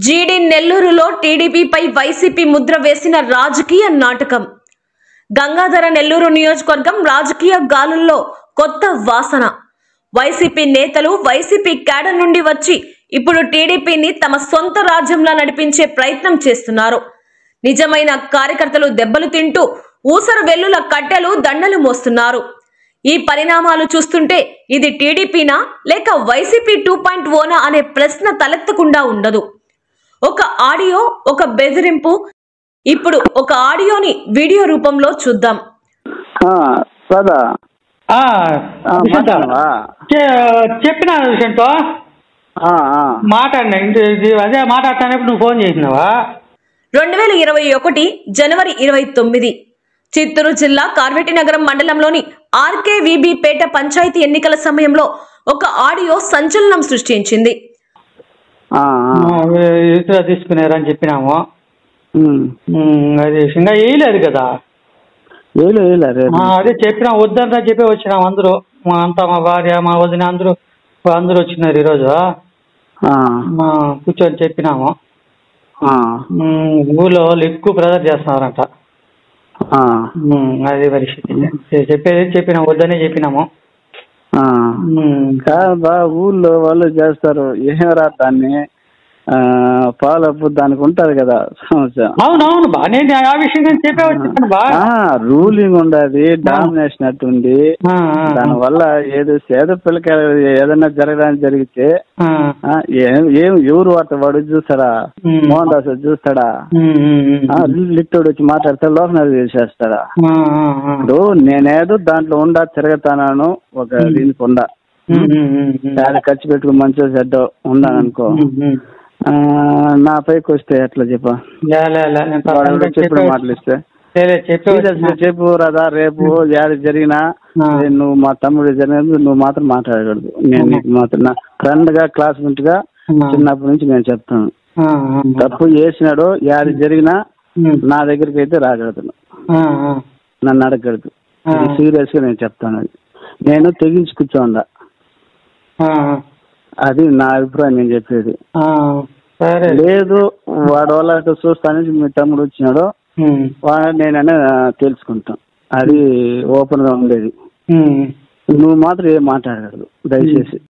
జీడి నెల్లూరులో టీడీపీపై వైసీపీ ముద్ర వేసిన రాజకీయ నాటకం. గంగాధర నెల్లూరు నియోజకవర్గం రాజకీయ గాలుల్లో కొత్త వాసన. వైసీపీ నేతలు వైసీపీ క్యాడర్ నుండి వచ్చి ఇప్పుడు టీడీపీని తమ సొంత రాజ్యంలా నడిపించే ప్రయత్నం చేస్తున్నారు. నిజమైన కార్యకర్తలు దెబ్బలు తింటూ ఊసరు వెల్లుల కట్టెలు దండలు మోస్తున్నారు. ఈ పరిణామాలు చూస్తుంటే ఇది టీడీపీనా లేక వైసీపీ 2.0 అనే ప్రశ్న తలెత్తకుండా ఉండదు. ఒక ఆడియో, ఒక బెదిరింపు. ఇప్పుడు ఒక ఆడియోని వీడియో రూపంలో చూద్దాం. చెప్పిన విషయంతో మాట్లాడినా అదే మాట్లాడటానికి నువ్వు ఫోన్ చేసినావా? 2021 జనవరి 29 చిత్తూరు జిల్లా కార్వేటినగరం మండలంలోని ఆర్కేవీబీ పేట పంచాయతీ ఎన్నికల సమయంలో ఒక ఆడియో సంచలనం సృష్టించింది. తీసుకున్నారని చెప్పినాము. అది ఇంకా వేయలేదు కదా, అదే చెప్పినా వద్దంతా చెప్పి వచ్చినాము. అందరూ మా భార్య, మా వదిన అందరూ వచ్చినారు ఈరోజు. కూర్చొని చెప్పినాము. ఊళ్ళో వాళ్ళు ఎక్కువ ప్రెజర్ చేస్తున్నారంట. అదే పరిస్థితి. చెప్పినా వద్దనే చెప్పినాము. కాదా ఊళ్ళో వాళ్ళు చేస్తారు, ఏమరా దాన్ని ఫాలోఅప్ దానికి ఉంటది కదా సమస్య. అవునవును బా, నేను ఆ విషయం చెప్పే వచ్చాను బా. రూలింగ్ ఉండదు, డామినేషన్ అట్టుంది. దానివల్ల ఏదో సేద పిల్లకి ఏదైనా జరగడానికి జరిగితే ఎవరు వాడు చూస్తాడా? మోహన్ దాస్ చూస్తాడా? లిట్టోడు వచ్చి మాట్లాడితే లోకనాథ్ చేసేస్తాడా? ఇప్పుడు నేనేదో దాంట్లో ఉండా తిరగతాను, ఒక దీనికి ఉండా చాలా ఖర్చు పెట్టుకుని మంచిగా చెడ్డ ఉండాను అనుకో, నా పైకి వస్తే ఎట్లా చెప్పు? మాట్లాడిస్తే చెప్పు రాదా, రేపు యాడ జరిగినా నువ్వు మా తమ్ముడు జరిగినది నువ్వు మాత్రం మాట్లాడకూడదు. నేను నీకు మాత్రం నా ఫ్రెండ్ గా, క్లాస్మేట్ గా చిన్నప్పటి నుంచి నేను చెప్తాను. తప్పు చేసినాడు, యాడ జరిగినా నా దగ్గరికి అయితే రాకూడదు, నన్ను అడగకూడదు. సీరియస్ గా నేను చెప్తాను. అది నేను తెగించి కూర్చోండా, అది నా అభిప్రాయం. నేను చెప్పేది లేదు, వాడు వాళ్ళ చూస్తాను మీ తమ్ముడు వచ్చినాడు నేననే తెలుసుకుంటాం. అది ఓపెన్ గా ఉండేది. నువ్వు మాత్రం ఏం మాట్లాడకూడదు దయచేసి.